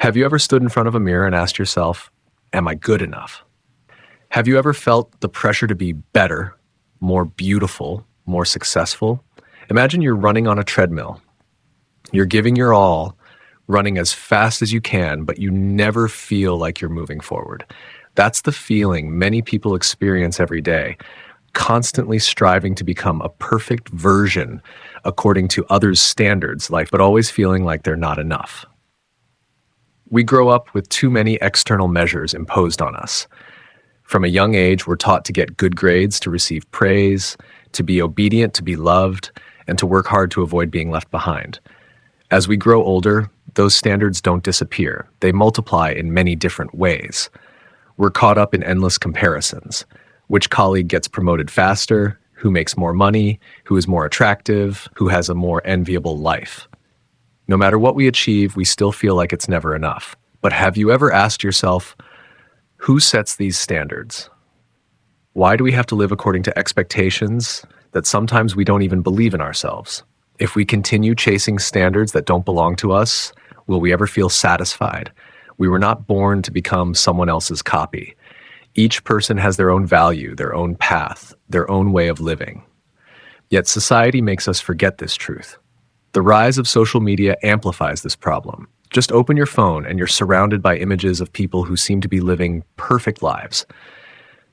Have you ever stood in front of a mirror and asked yourself, am I good enough? Have you ever felt the pressure to be better, more beautiful, more successful? Imagine you're running on a treadmill. You're giving your all, running as fast as you can, but you never feel like you're moving forward. That's the feeling many people experience every day, constantly striving to become a perfect version according to others' standards, but always feeling like they're not enough. We grow up with too many external measures imposed on us. From a young age, we're taught to get good grades, to receive praise, to be obedient, to be loved, and to work hard to avoid being left behind. As we grow older, those standards don't disappear. They multiply in many different ways. We're caught up in endless comparisons. Which colleague gets promoted faster? Who makes more money? Who is more attractive? Who has a more enviable life? No matter what we achieve, we still feel like it's never enough. But have you ever asked yourself, who sets these standards? Why do we have to live according to expectations that sometimes we don't even believe in ourselves? If we continue chasing standards that don't belong to us, will we ever feel satisfied? We were not born to become someone else's copy. Each person has their own value, their own path, their own way of living. Yet society makes us forget this truth. The rise of social media amplifies this problem. Just open your phone and you're surrounded by images of people who seem to be living perfect lives.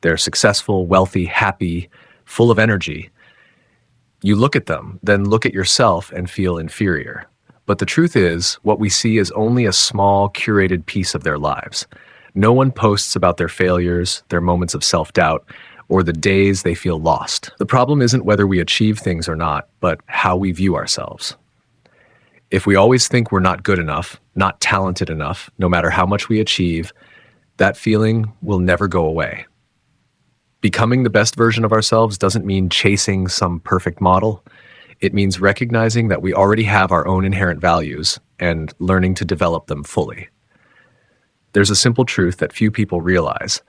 They're successful, wealthy, happy, full of energy. You look at them, then look at yourself and feel inferior. But the truth is, what we see is only a small, curated piece of their lives. No one posts about their failures, their moments of self-doubt, or the days they feel lost. The problem isn't whether we achieve things or not, but how we view ourselves. If we always think we're not good enough, not talented enough, no matter how much we achieve, that feeling will never go away. Becoming the best version of ourselves doesn't mean chasing some perfect model. It means recognizing that we already have our own inherent values and learning to develop them fully. There's a simple truth that few people realize.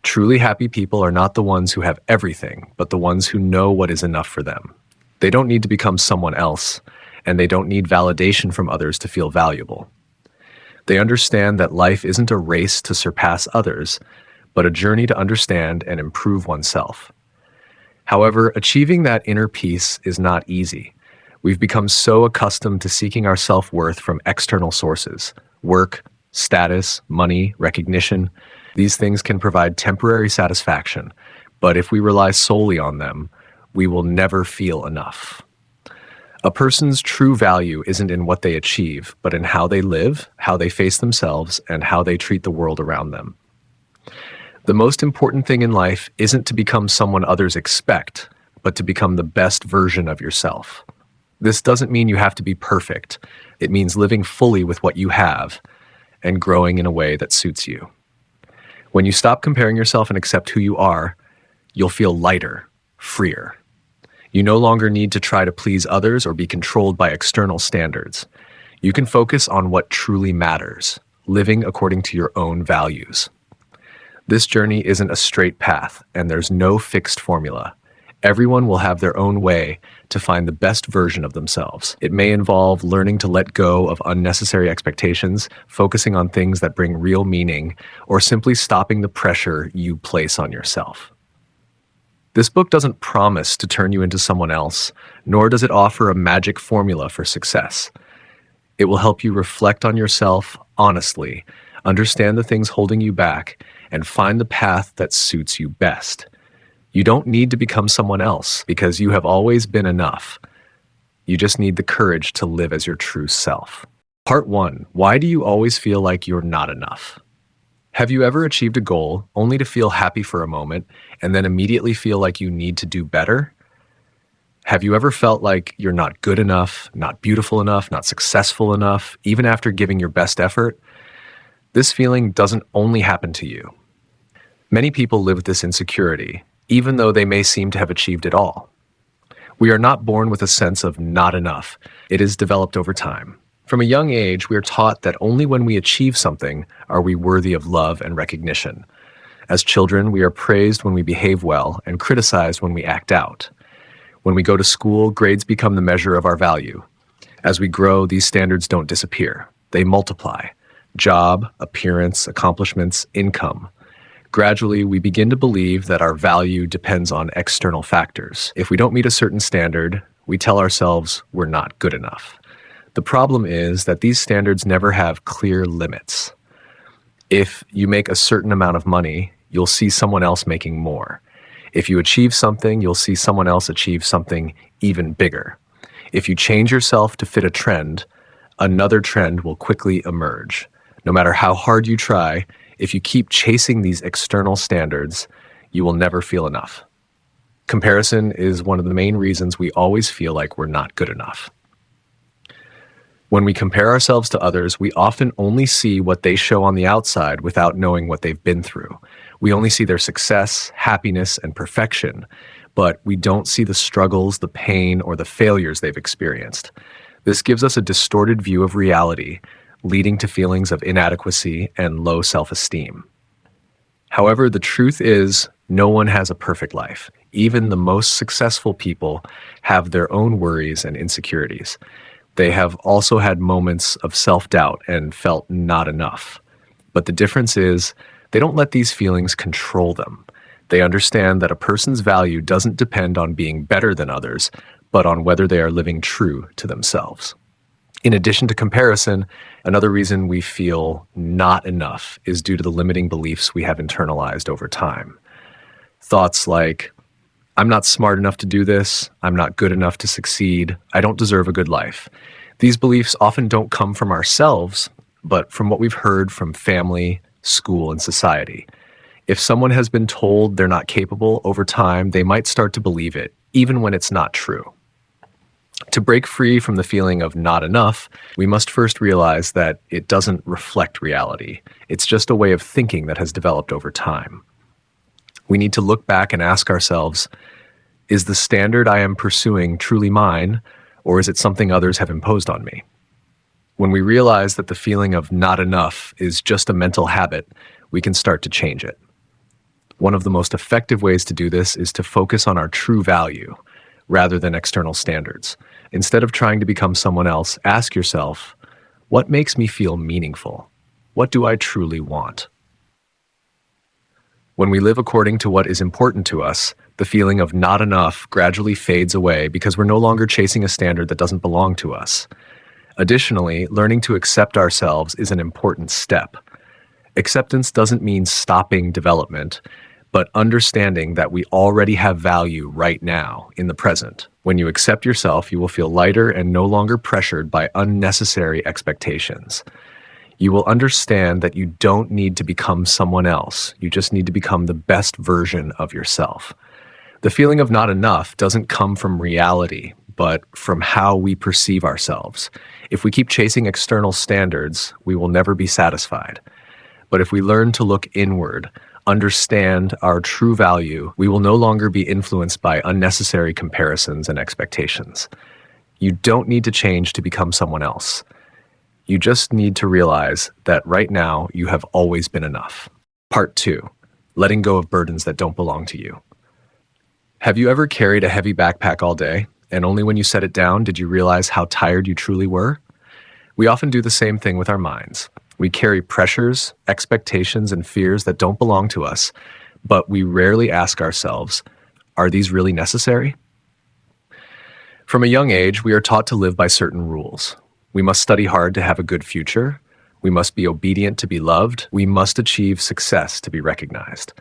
Truly happy people are not the ones who have everything, but the ones who know what is enough for them. They don't need to become someone else, and they don't need validation from others to feel valuable. They understand that life isn't a race to surpass others, but a journey to understand and improve oneself. However, achieving that inner peace is not easy. We've become so accustomed to seeking our self-worth from external sources: work, status, money, recognition. These things can provide temporary satisfaction, but if we rely solely on them, we will never feel enough. A person's true value isn't in what they achieve, but in how they live, how they face themselves, and how they treat the world around them. The most important thing in life isn't to become someone others expect, but to become the best version of yourself. This doesn't mean you have to be perfect. It means living fully with what you have and growing in a way that suits you. When you stop comparing yourself and accept who you are, you'll feel lighter, freer. You no longer need to try to please others or be controlled by external standards. You can focus on what truly matters, living according to your own values. This journey isn't a straight path, and there's no fixed formula. Everyone will have their own way to find the best version of themselves. It may involve learning to let go of unnecessary expectations, focusing on things that bring real meaning, or simply stopping the pressure you place on yourself. This book doesn't promise to turn you into someone else, nor does it offer a magic formula for success. It will help you reflect on yourself honestly, understand the things holding you back, and find the path that suits you best. You don't need to become someone else because you have always been enough. You just need the courage to live as your true self. Part 1. Why do you always feel like you're not enough? Have you ever achieved a goal only to feel happy for a moment and then immediately feel like you need to do better? Have you ever felt like you're not good enough, not beautiful enough, not successful enough, even after giving your best effort? This feeling doesn't only happen to you. Many people live with this insecurity, even though they may seem to have achieved it all. We are not born with a sense of not enough. It is developed over time. From a young age, we are taught that only when we achieve something are we worthy of love and recognition. As children, we are praised when we behave well and criticized when we act out. When we go to school, grades become the measure of our value. As we grow, these standards don't disappear. They multiply. job, appearance, accomplishments, income. Gradually, we begin to believe that our value depends on external factors. If we don't meet a certain standard, we tell ourselves we're not good enough. The problem is that these standards never have clear limits. If you make a certain amount of money, you'll see someone else making more. If you achieve something, you'll see someone else achieve something even bigger. If you change yourself to fit a trend, another trend will quickly emerge. No matter how hard you try, if you keep chasing these external standards, you will never feel enough. Comparison is one of the main reasons we always feel like we're not good enough. When we compare ourselves to others, we often only see what they show on the outside without knowing what they've been through. We only see their success, happiness, and perfection, but we don't see the struggles, the pain, or the failures they've experienced. This gives us a distorted view of reality, leading to feelings of inadequacy and low self-esteem. However, the truth is, no one has a perfect life. Even the most successful people have their own worries and insecurities. They have also had moments of self-doubt and felt not enough. But the difference is, they don't let these feelings control them. They understand that a person's value doesn't depend on being better than others, but on whether they are living true to themselves. In addition to comparison, another reason we feel not enough is due to the limiting beliefs we have internalized over time. Thoughts like, I'm not smart enough to do this, I'm not good enough to succeed, I don't deserve a good life. These beliefs often don't come from ourselves, but from what we've heard from family, school, and society. If someone has been told they're not capable, over time, they might start to believe it, even when it's not true. To break free from the feeling of not enough, we must first realize that it doesn't reflect reality. It's just a way of thinking that has developed over time. We need to look back and ask ourselves, is the standard I am pursuing truly mine, or is it something others have imposed on me? When we realize that the feeling of not enough is just a mental habit, we can start to change it. One of the most effective ways to do this is to focus on our true value, rather than external standards. Instead of trying to become someone else, ask yourself, what makes me feel meaningful? What do I truly want? When we live according to what is important to us, the feeling of not enough gradually fades away because we're no longer chasing a standard that doesn't belong to us. Additionally, learning to accept ourselves is an important step. Acceptance doesn't mean stopping development, but understanding that we already have value right now, in the present. When you accept yourself, you will feel lighter and no longer pressured by unnecessary expectations. You will understand that you don't need to become someone else. You just need to become the best version of yourself. The feeling of not enough doesn't come from reality, but from how we perceive ourselves. If we keep chasing external standards, we will never be satisfied. But if we learn to look inward, understand our true value, we will no longer be influenced by unnecessary comparisons and expectations. You don't need to change to become someone else. You just need to realize that right now you have always been enough. Part 2. Letting go of burdens that don't belong to you. Have you ever carried a heavy backpack all day, and only when you set it down did you realize how tired you truly were? We often do the same thing with our minds. We carry pressures, expectations, and fears that don't belong to us, but we rarely ask ourselves, are these really necessary? From a young age, we are taught to live by certain rules. We must study hard to have a good future. We must be obedient to be loved. We must achieve success to be recognized.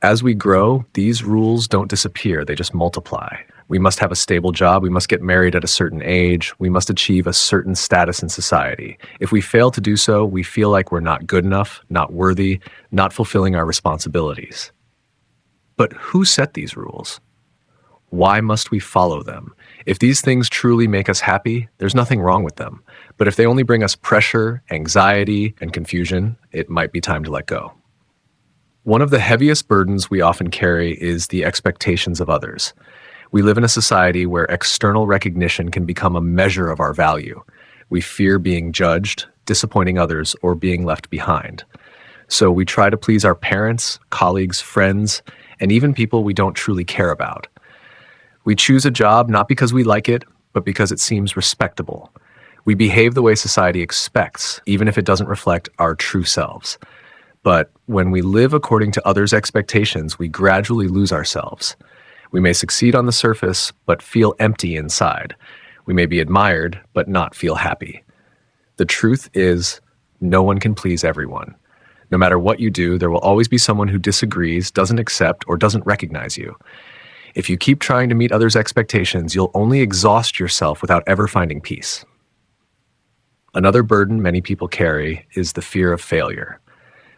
As we grow, these rules don't disappear, they just multiply. We must have a stable job, we must get married at a certain age, we must achieve a certain status in society. If we fail to do so, we feel like we're not good enough, not worthy, not fulfilling our responsibilities. But who set these rules? Why must we follow them? If these things truly make us happy, there's nothing wrong with them. But if they only bring us pressure, anxiety, and confusion, it might be time to let go. One of the heaviest burdens we often carry is the expectations of others. We live in a society where external recognition can become a measure of our value. We fear being judged, disappointing others, or being left behind. So we try to please our parents, colleagues, friends, and even people we don't truly care about. We choose a job not because we like it, but because it seems respectable. We behave the way society expects, even if it doesn't reflect our true selves. But when we live according to others' expectations, we gradually lose ourselves. We may succeed on the surface, but feel empty inside. We may be admired, but not feel happy. The truth is, no one can please everyone. No matter what you do, there will always be someone who disagrees, doesn't accept, or doesn't recognize you. If you keep trying to meet others' expectations, you'll only exhaust yourself without ever finding peace. Another burden many people carry is the fear of failure.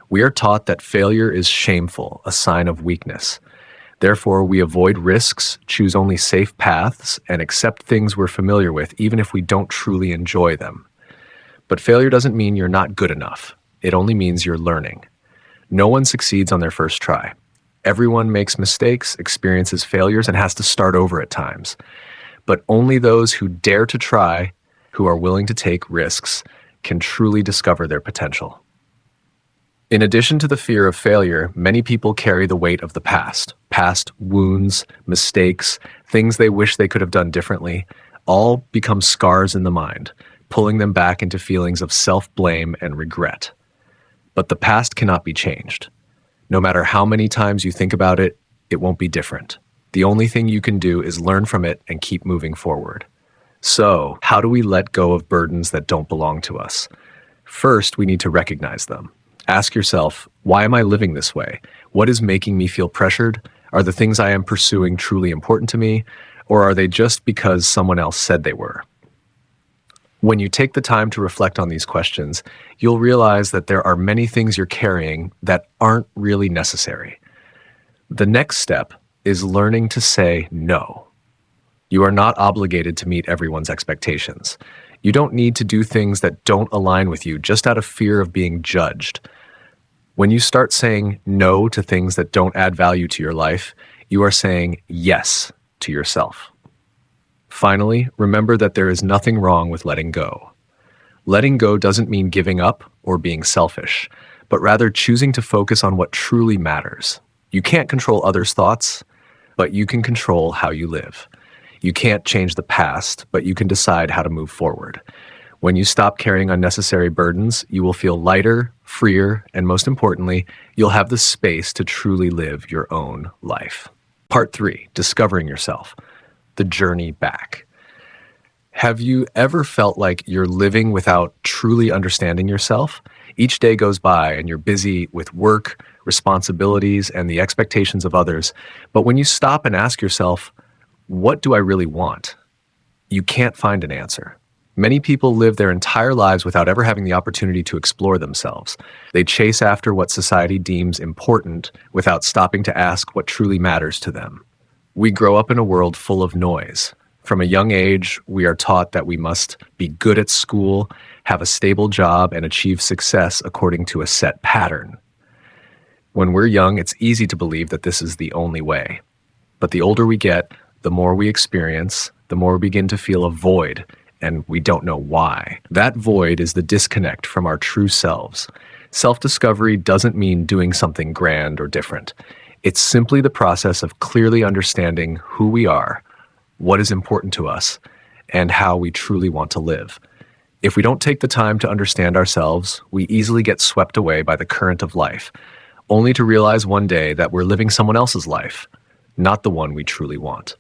We are taught that failure is shameful, a sign of weakness. Therefore, we avoid risks, choose only safe paths, and accept things we're familiar with, even if we don't truly enjoy them. But failure doesn't mean you're not good enough. It only means you're learning. No one succeeds on their first try. Everyone makes mistakes, experiences failures, and has to start over at times. But only those who dare to try, who are willing to take risks, can truly discover their potential. In addition to the fear of failure, many people carry the weight of the past. Past wounds, mistakes, things they wish they could have done differently, all become scars in the mind, pulling them back into feelings of self-blame and regret. But the past cannot be changed. No matter how many times you think about it, it won't be different. The only thing you can do is learn from it and keep moving forward. So, how do we let go of burdens that don't belong to us? First, we need to recognize them. Ask yourself, why am I living this way? What is making me feel pressured? Are the things I am pursuing truly important to me? Or are they just because someone else said they were? When you take the time to reflect on these questions, you'll realize that there are many things you're carrying that aren't really necessary. The next step is learning to say no. You are not obligated to meet everyone's expectations. You don't need to do things that don't align with you just out of fear of being judged. When you start saying no to things that don't add value to your life, you are saying yes to yourself. Finally, remember that there is nothing wrong with letting go. Letting go doesn't mean giving up or being selfish, but rather choosing to focus on what truly matters. You can't control others' thoughts, but you can control how you live. You can't change the past, but you can decide how to move forward. When you stop carrying unnecessary burdens, you will feel lighter, freer, and most importantly, you'll have the space to truly live your own life. Part 3, discovering yourself. The journey back. Have you ever felt like you're living without truly understanding yourself? Each day goes by and you're busy with work, responsibilities, and the expectations of others. But when you stop and ask yourself, what do I really want? You can't find an answer. Many people live their entire lives without ever having the opportunity to explore themselves. They chase after what society deems important without stopping to ask what truly matters to them. We grow up in a world full of noise. From a young age, we are taught that we must be good at school, have a stable job, and achieve success according to a set pattern. When we're young, it's easy to believe that this is the only way. But the older we get, the more we experience, the more we begin to feel a void, and we don't know why. That void is the disconnect from our true selves. Self-discovery doesn't mean doing something grand or different. It's simply the process of clearly understanding who we are, what is important to us, and how we truly want to live. If we don't take the time to understand ourselves, we easily get swept away by the current of life, only to realize one day that we're living someone else's life, not the one we truly want.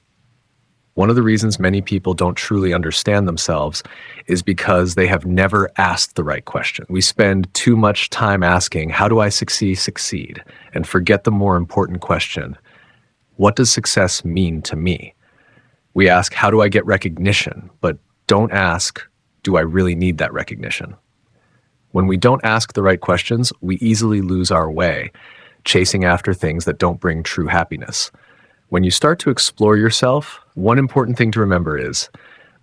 One of the reasons many people don't truly understand themselves is because they have never asked the right question. We spend too much time asking, how do I succeed? And forget the more important question, what does success mean to me? We ask, how do I get recognition? But don't ask, do I really need that recognition? When we don't ask the right questions, we easily lose our way, chasing after things that don't bring true happiness. When you start to explore yourself, one important thing to remember is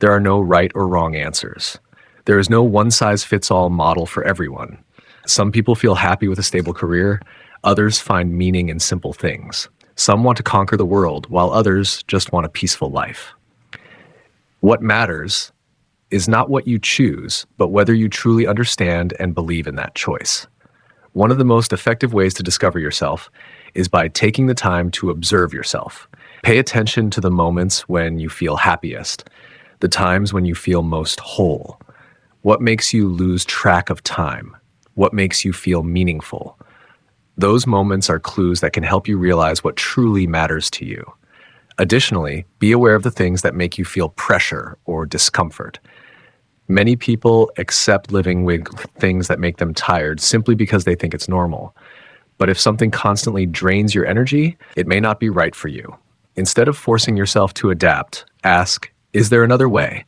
there are no right or wrong answers. There is no one-size-fits-all model for everyone. Some people feel happy with a stable career, others find meaning in simple things. Some want to conquer the world, while others just want a peaceful life. What matters is not what you choose, but whether you truly understand and believe in that choice. One of the most effective ways to discover yourself is by taking the time to observe yourself. Pay attention to the moments when you feel happiest, the times when you feel most whole, What makes you lose track of time? What makes you feel meaningful? Those moments are clues that can help you realize what truly matters to you. Additionally, be aware of the things that make you feel pressure or discomfort. Many people accept living with things that make them tired simply because they think it's normal. But if something constantly drains your energy, it may not be right for you. Instead of forcing yourself to adapt, ask, is there another way?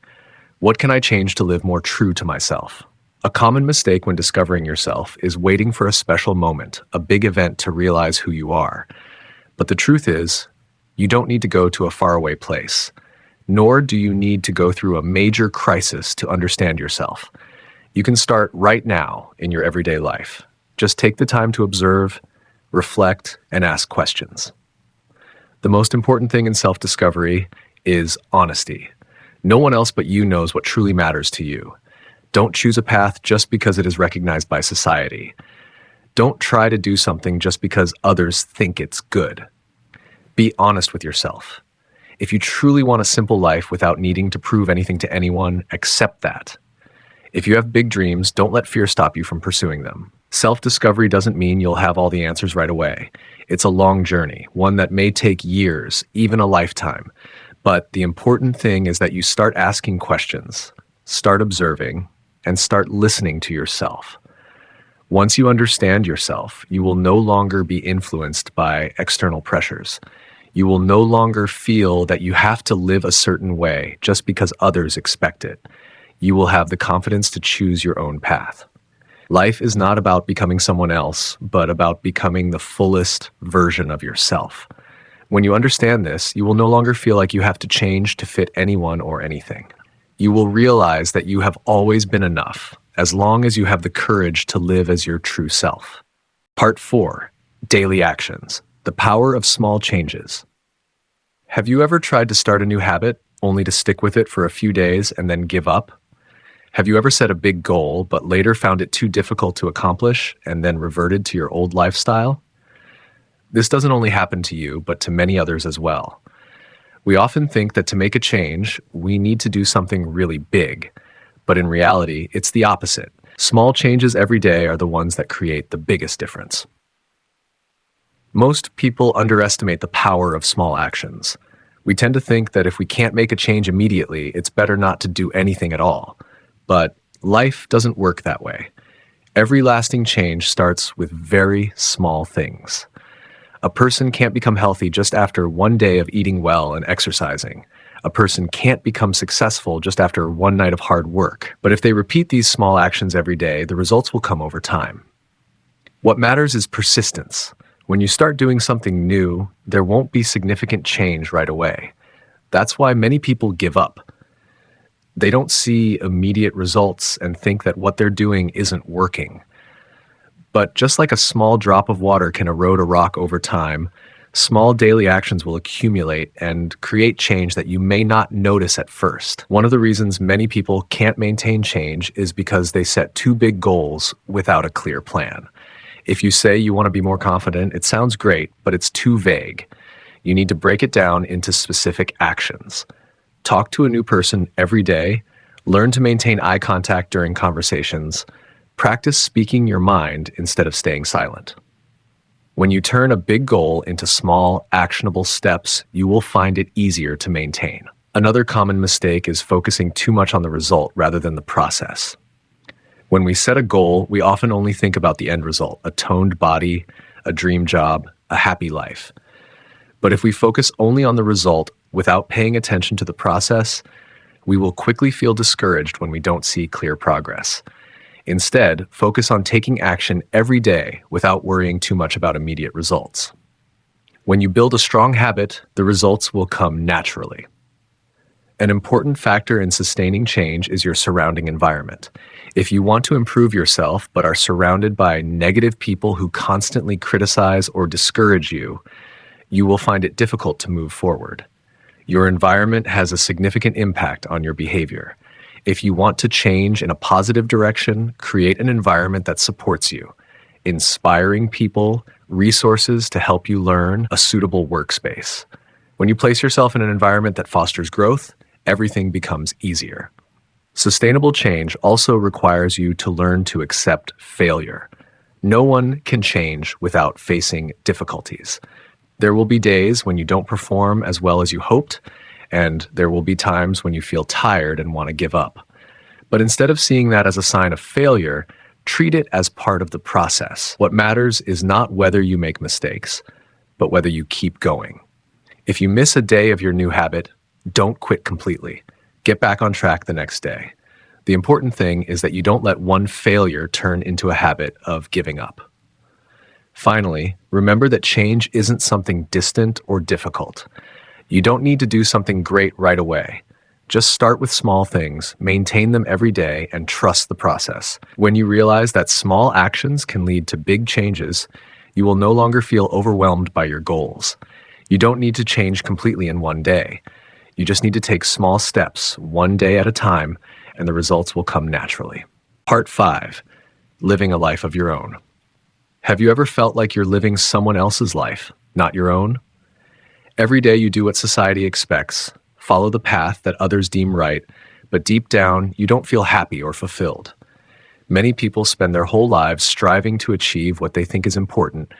What can I change to live more true to myself? A common mistake when discovering yourself is waiting for a special moment, a big event to realize who you are. But the truth is, you don't need to go to a faraway place, nor do you need to go through a major crisis to understand yourself. You can start right now in your everyday life. Just take the time to observe, reflect, and ask questions. The most important thing in self-discovery is honesty. No one else but you knows what truly matters to you. Don't choose a path just because it is recognized by society. Don't try to do something just because others think it's good. Be honest with yourself. If you truly want a simple life without needing to prove anything to anyone, accept that. If you have big dreams, don't let fear stop you from pursuing them. Self-discovery doesn't mean you'll have all the answers right away. It's a long journey, one that may take years, even a lifetime. But the important thing is that you start asking questions, start observing, and start listening to yourself. Once you understand yourself, you will no longer be influenced by external pressures. You will no longer feel that you have to live a certain way just because others expect it. You will have the confidence to choose your own path. Life is not about becoming someone else, but about becoming the fullest version of yourself. When you understand this, you will no longer feel like you have to change to fit anyone or anything. You will realize that you have always been enough, as long as you have the courage to live as your true self. Part 4. Daily Actions. The Power of Small Changes. Have you ever tried to start a new habit, only to stick with it for a few days and then give up? Have you ever set a big goal, but later found it too difficult to accomplish and then reverted to your old lifestyle? This doesn't only happen to you, but to many others as well. We often think that to make a change, we need to do something really big. But in reality, it's the opposite. Small changes every day are the ones that create the biggest difference. Most people underestimate the power of small actions. We tend to think that if we can't make a change immediately, it's better not to do anything at all. But life doesn't work that way. Every lasting change starts with very small things. A person can't become healthy just after one day of eating well and exercising. A person can't become successful just after one night of hard work. But if they repeat these small actions every day, the results will come over time. What matters is persistence. When you start doing something new, there won't be significant change right away. That's why many people give up. They don't see immediate results and think that what they're doing isn't working. But just like a small drop of water can erode a rock over time, small daily actions will accumulate and create change that you may not notice at first. One of the reasons many people can't maintain change is because they set too big goals without a clear plan. If you say you want to be more confident, it sounds great, but it's too vague. You need to break it down into specific actions. Talk to a new person every day, learn to maintain eye contact during conversations, practice speaking your mind instead of staying silent. When you turn a big goal into small, actionable steps, you will find it easier to maintain. Another common mistake is focusing too much on the result rather than the process. When we set a goal, we often only think about the end result, a toned body, a dream job, a happy life. But if we focus only on the result without paying attention to the process, we will quickly feel discouraged when we don't see clear progress. Instead, focus on taking action every day without worrying too much about immediate results. When you build a strong habit, the results will come naturally. An important factor in sustaining change is your surrounding environment. If you want to improve yourself but are surrounded by negative people who constantly criticize or discourage you, you will find it difficult to move forward. Your environment has a significant impact on your behavior. If you want to change in a positive direction, create an environment that supports you. Inspiring people, resources to help you learn, a suitable workspace. When you place yourself in an environment that fosters growth, everything becomes easier. Sustainable change also requires you to learn to accept failure. No one can change without facing difficulties. There will be days when you don't perform as well as you hoped, and there will be times when you feel tired and want to give up. But instead of seeing that as a sign of failure, treat it as part of the process. What matters is not whether you make mistakes, but whether you keep going. If you miss a day of your new habit, don't quit completely. Get back on track the next day. The important thing is that you don't let one failure turn into a habit of giving up. Finally, remember that change isn't something distant or difficult. You don't need to do something great right away. Just start with small things, maintain them every day, and trust the process. When you realize that small actions can lead to big changes, you will no longer feel overwhelmed by your goals. You don't need to change completely in one day. You just need to take small steps, one day at a time, and the results will come naturally. Part 5. Living a life of your own. Have you ever felt like you're living someone else's life, not your own? Every day you do what society expects, follow the path that others deem right, but deep down, you don't feel happy or fulfilled. Many people spend their whole lives striving to achieve what they think is important,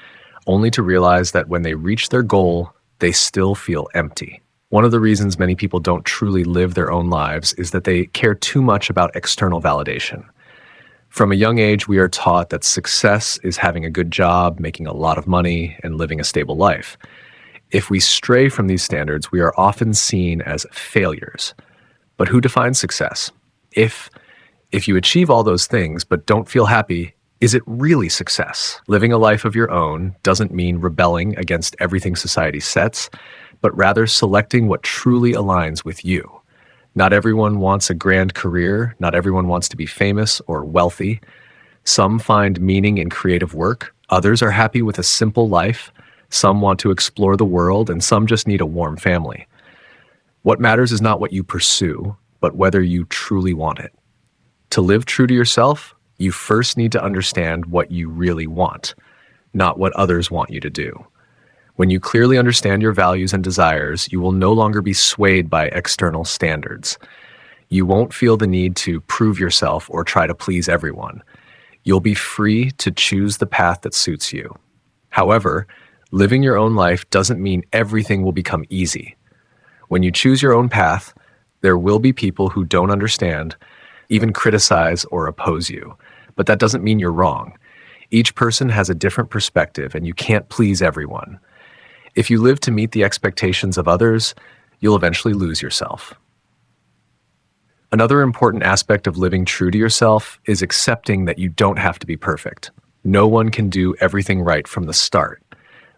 only to realize that when they reach their goal, they still feel empty. One of the reasons many people don't truly live their own lives is that they care too much about external validation. From a young age, we are taught that success is having a good job, making a lot of money, and living a stable life. If we stray from these standards, we are often seen as failures. But who defines success? If you achieve all those things but don't feel happy, is it really success? Living a life of your own doesn't mean rebelling against everything society sets, but rather selecting what truly aligns with you. Not everyone wants a grand career, not everyone wants to be famous or wealthy. Some find meaning in creative work, others are happy with a simple life, some want to explore the world, and some just need a warm family. What matters is not what you pursue, but whether you truly want it. To live true to yourself, you first need to understand what you really want, not what others want you to do. When you clearly understand your values and desires, you will no longer be swayed by external standards. You won't feel the need to prove yourself or try to please everyone. You'll be free to choose the path that suits you. However, living your own life doesn't mean everything will become easy. When you choose your own path, there will be people who don't understand, even criticize or oppose you. But that doesn't mean you're wrong. Each person has a different perspective, and you can't please everyone. If you live to meet the expectations of others, you'll eventually lose yourself. Another important aspect of living true to yourself is accepting that you don't have to be perfect. No one can do everything right from the start.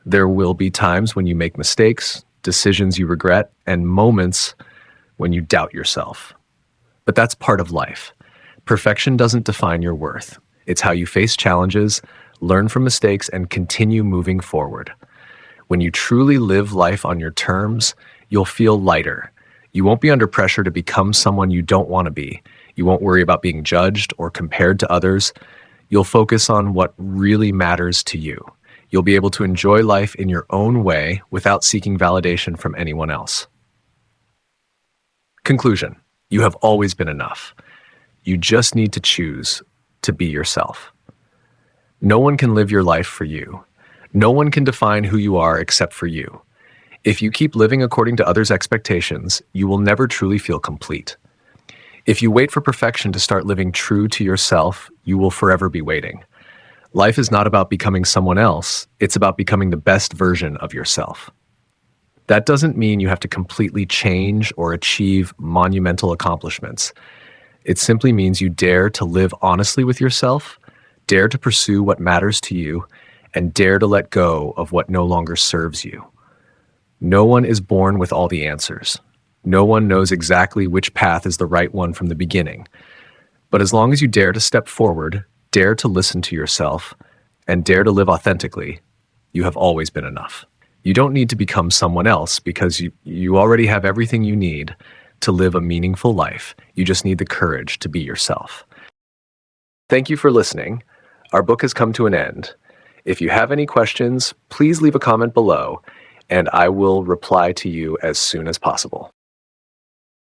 There will be times when you make mistakes, decisions you regret, and moments when you doubt yourself. But that's part of life. Perfection doesn't define your worth. It's how you face challenges, learn from mistakes, and continue moving forward. When you truly live life on your terms, you'll feel lighter. You won't be under pressure to become someone you don't want to be. You won't worry about being judged or compared to others. You'll focus on what really matters to you. You'll be able to enjoy life in your own way without seeking validation from anyone else. Conclusion: you have always been enough. You just need to choose to be yourself. No one can live your life for you. No one can define who you are except for you. If you keep living according to others' expectations, you will never truly feel complete. If you wait for perfection to start living true to yourself, you will forever be waiting. Life is not about becoming someone else, it's about becoming the best version of yourself. That doesn't mean you have to completely change or achieve monumental accomplishments. It simply means you dare to live honestly with yourself, dare to pursue what matters to you, and dare to let go of what no longer serves you. No one is born with all the answers. No one knows exactly which path is the right one from the beginning. But as long as you dare to step forward, dare to listen to yourself, and dare to live authentically, you have always been enough. You don't need to become someone else because you already have everything you need to live a meaningful life. You just need the courage to be yourself. Thank you for listening. Our book has come to an end. If you have any questions, please leave a comment below, and I will reply to you as soon as possible.